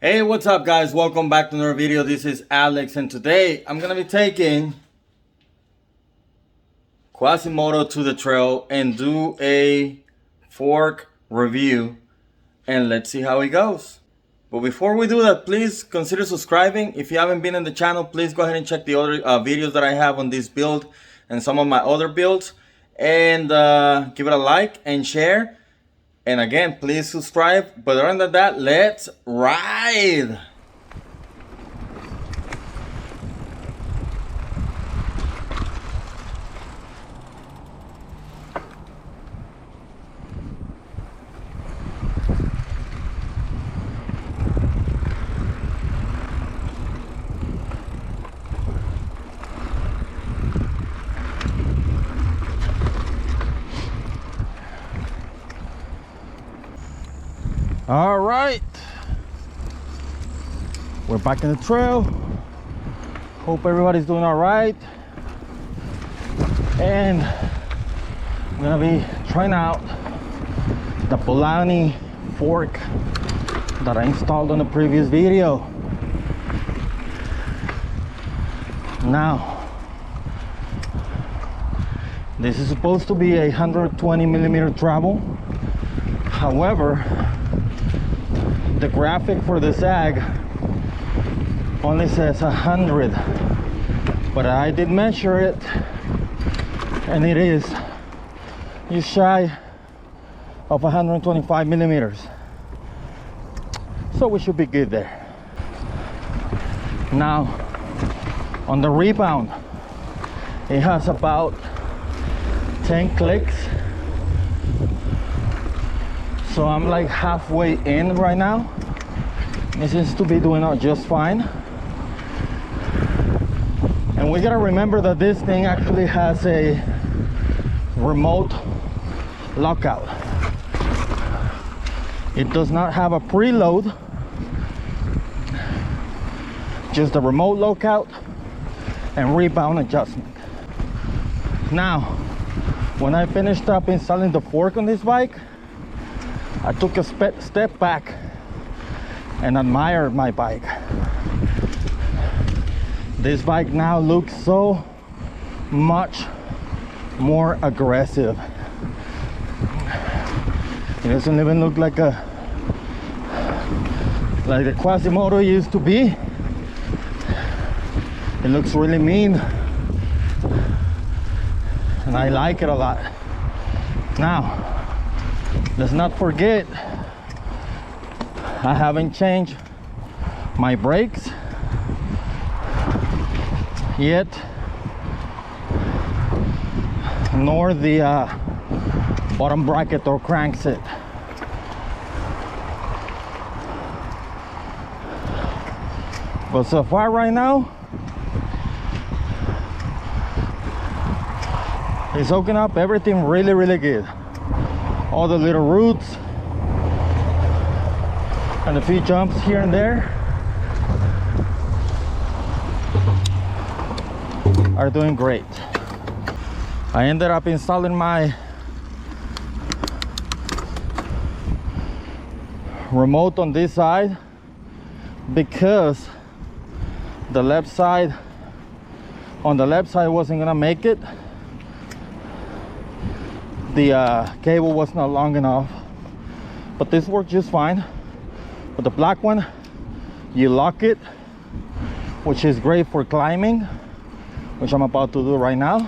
Hey, what's up guys? Welcome back to another video. This is Alex and today I'm gonna be taking Quasimodo to the trail and do a fork review and let's see how it goes. But before we do that, please consider subscribing. If you haven't been in the channel, please go ahead and check the other videos that I have on this build and some of my other builds, and give it a like and share. And again, please subscribe. But other than that, let's ride. All right, we're back in the trail. Hope everybody's doing all right. And I'm gonna be trying out the Polani fork that I installed on the previous video. Now, this is supposed to be a 120mm travel. However, the graphic for the sag only says 100, but I did measure it and it is just shy of 125mm, so we should be good there. Now on the rebound, it has about 10 clicks, so I'm like halfway in right now. It seems to be doing just fine. And we gotta remember that this thing actually has a remote lockout. It does not have a preload, just a remote lockout and rebound adjustment. Now, when I finished up installing the fork on this bike, I took a step back and admired my bike. This bike now looks so much more aggressive. It doesn't even look like the Quasimodo used to be. It looks really mean, and I like it a lot. Now, let's not forget, I haven't changed my brakes yet, nor the bottom bracket or crankset. But so far right now, it's soaking up everything really good. All the little roots and a few jumps here and there are doing great. I ended up installing my remote on this side because the left side wasn't gonna make it. The cable was not long enough, but this worked just fine. But the black one, you lock it, which is great for climbing, which I'm about to do right now.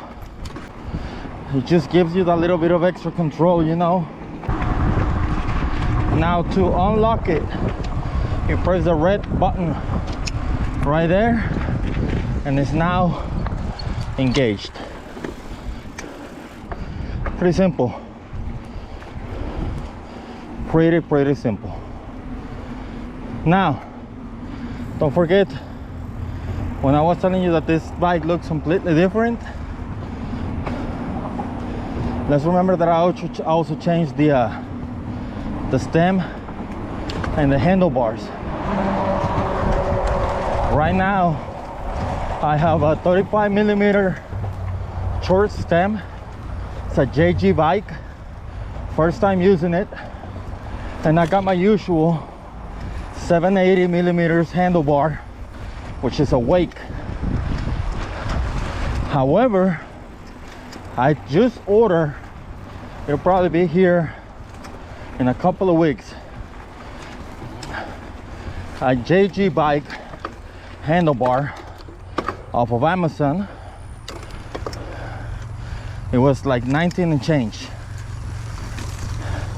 It just gives you that little bit of extra control, you know. Now to unlock it, you press the red button right there and it's now engaged. Pretty simple. Pretty simple. Now, don't forget, when I was telling you that this bike looks completely different, let's remember that I also changed the stem and the handlebars. Right now, I have a 35mm short stem. It's a JG bike, first time using it, and I got my usual 780 millimeters handlebar, which is a wake. However, I just ordered, it'll probably be here in a couple of weeks, a JG bike handlebar off of Amazon. It was like 19 and change,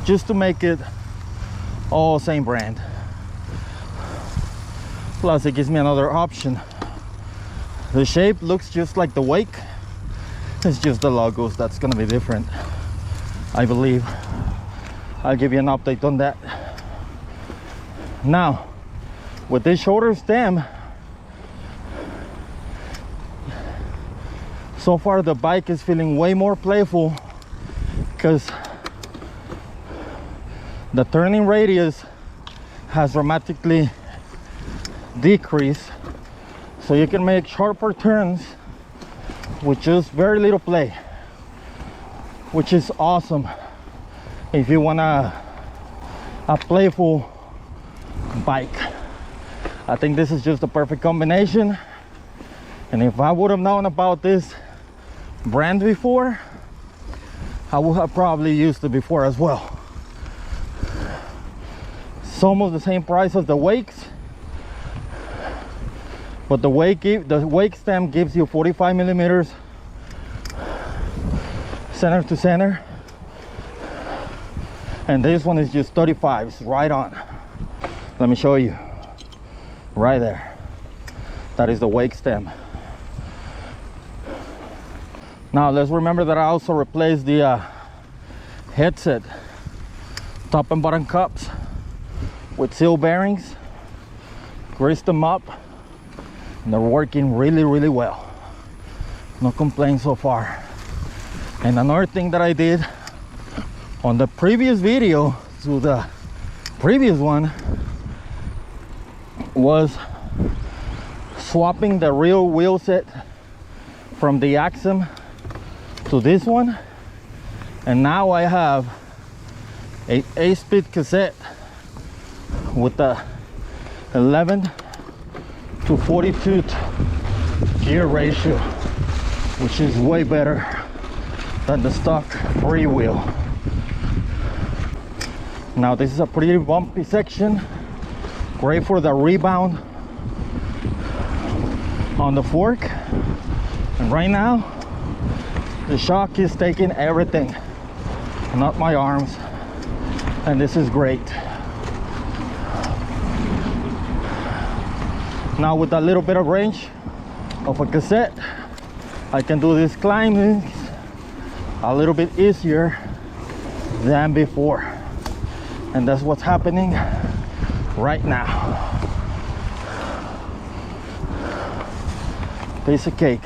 just to make it all same brand. Plus it gives me another option. The shape looks just like the wake, it's just the logos that's gonna be different, I believe. I'll give you an update on that. Now with this shorter stem, so far the bike is feeling way more playful because the turning radius has dramatically decreased, so you can make sharper turns with just very little play, which is awesome if you want a playful bike. I think this is just a perfect combination, and if I would have known about this brand before, I would have probably used it before as well. It's almost the same price as the wakes, but the wake stem gives you 45 millimeters center to center, and this one is just 35. It's right on. Let me show you. Right there, that is the wake stem. Now let's remember that I also replaced the headset top and bottom cups with seal bearings, greased them up, and they're working really well. No complaints so far. And another thing that I did on the previous video to the previous one was swapping the real wheel set from the Axum to this one, and now I have a 8-speed cassette with the 11 to 42 gear ratio, which is way better than the stock free wheel. Now this is a pretty bumpy section, great for the rebound on the fork, and right now the shock is taking everything, not my arms, and this is great. Now with a little bit of range of a cassette, I can do these climbs a little bit easier than before, and that's what's happening right now. Piece of cake.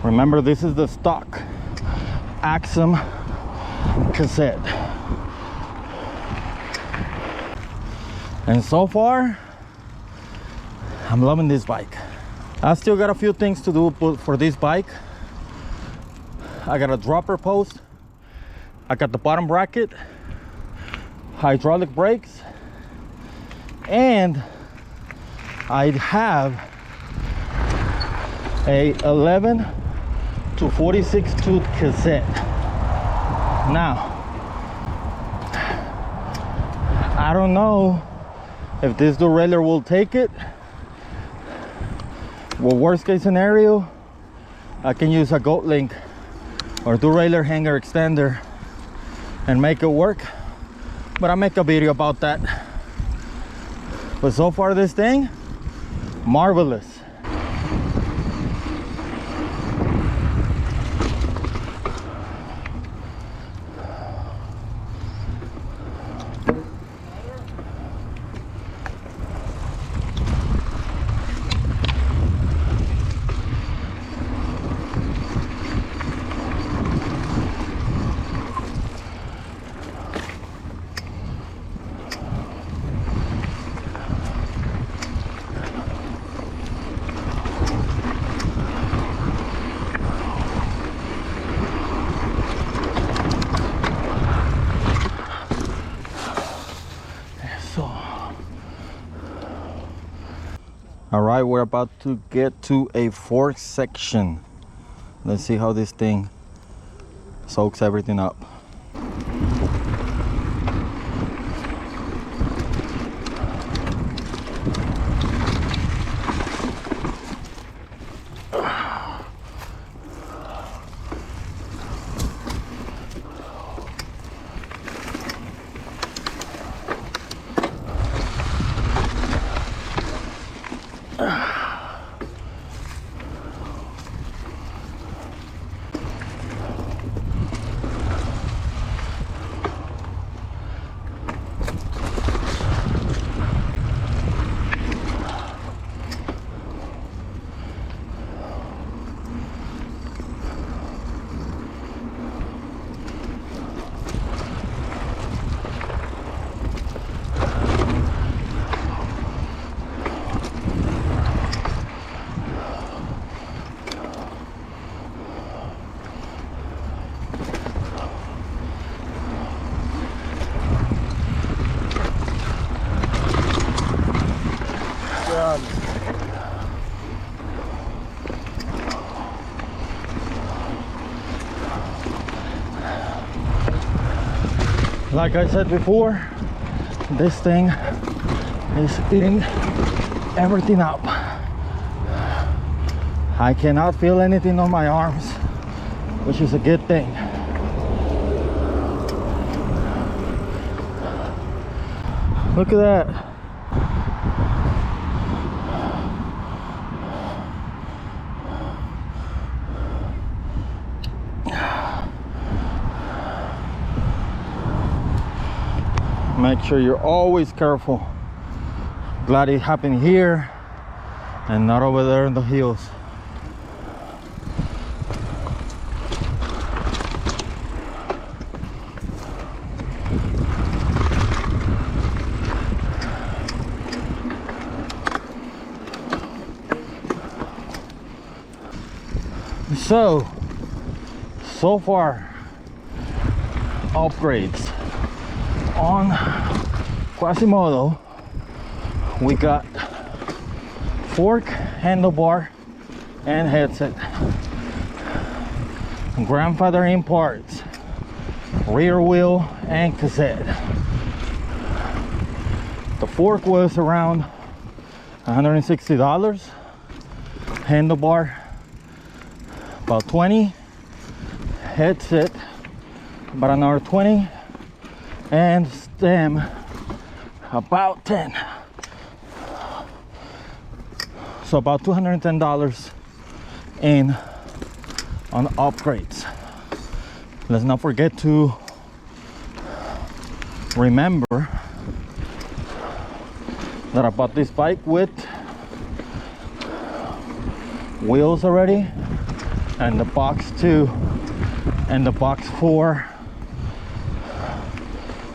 Remember, this is the stock Axum cassette, and so far I'm loving this bike. I still got a few things to do for this bike. I got a dropper post, I got the bottom bracket, hydraulic brakes, and I have a 11 to 46 tooth cassette. Now I don't know if this derailleur will take it. Well, worst case scenario, I can use a goat link or derailleur hanger extender and make it work, but I'll make a video about that. But so far this thing, marvelous. All right, we're about to get to a fork section. Let's see how this thing soaks everything up. Like I said before, this thing is eating everything up. I cannot feel anything on my arms, which is a good thing. Look at that. Make sure you're always careful. Glad it happened here and not over there in the hills. So far, upgrades on Quasimodo. We got fork, handlebar, and headset. Grandfathering parts, rear wheel and cassette. The fork was around $160. Handlebar about $20. Headset about another $20. And stem about $10. So about $210 in on upgrades. Let's not forget to remember that I bought this bike with wheels already, and the box 2 and the box 4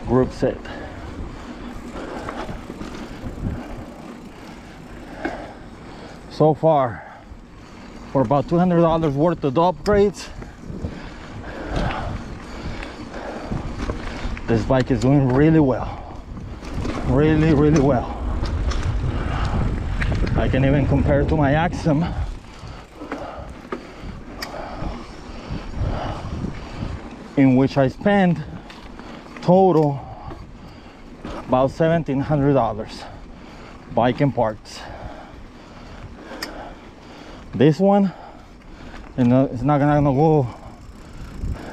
group set. So far, for about $200 worth of upgrades, this bike is doing really well. Really well. I can even compare to my Axum, in which I spent total about $1,700 bike and parts. This one, you know, it's not gonna go,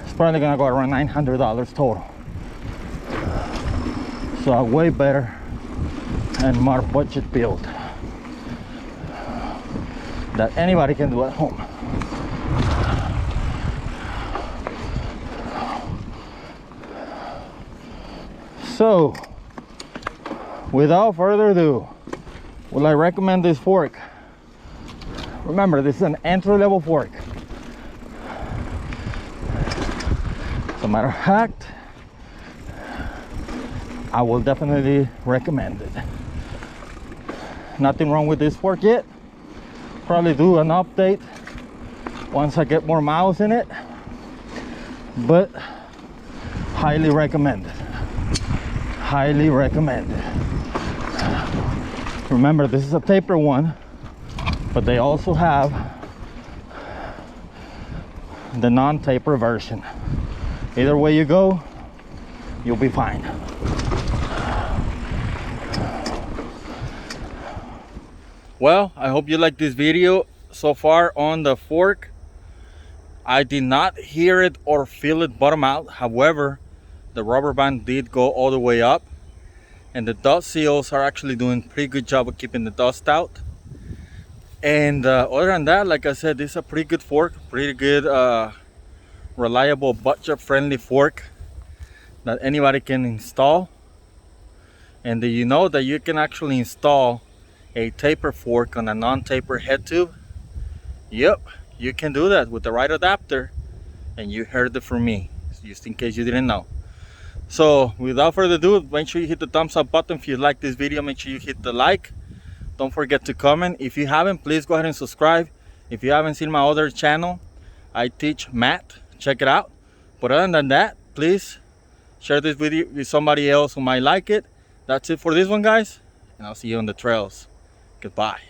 it's probably gonna go around $900 total. So a way better and more budget build that anybody can do at home. So, without further ado, will I recommend this fork? Remember, this is an entry-level fork. As a matter of fact, I will definitely recommend it. Nothing wrong with this fork yet. Probably do an update once I get more miles in it, but highly recommended. Highly recommended. Remember, this is a tapered one, but they also have the non-taper version. Either way you go, you'll be fine. Well, I hope you like this video so far on the fork. I did not hear it or feel it bottom out. However, the rubber band did go all the way up, and the dust seals are actually doing a pretty good job of keeping the dust out. And other than that, like I said, this is a pretty good fork, pretty good reliable budget friendly fork that anybody can install. And do you know that you can actually install a taper fork on a non-taper head tube? Yep, you can do that with the right adapter, and you heard it from me, just in case you didn't know. So without further ado, make sure you hit the thumbs up button if you like this video. Make sure you hit the like. Don't forget to comment. If you haven't, please go ahead and subscribe. If you haven't seen my other channel, I teach math, check it out. But other than that, please share this video with somebody else who might like it. That's it for this one, guys, and I'll see you on the trails. Goodbye.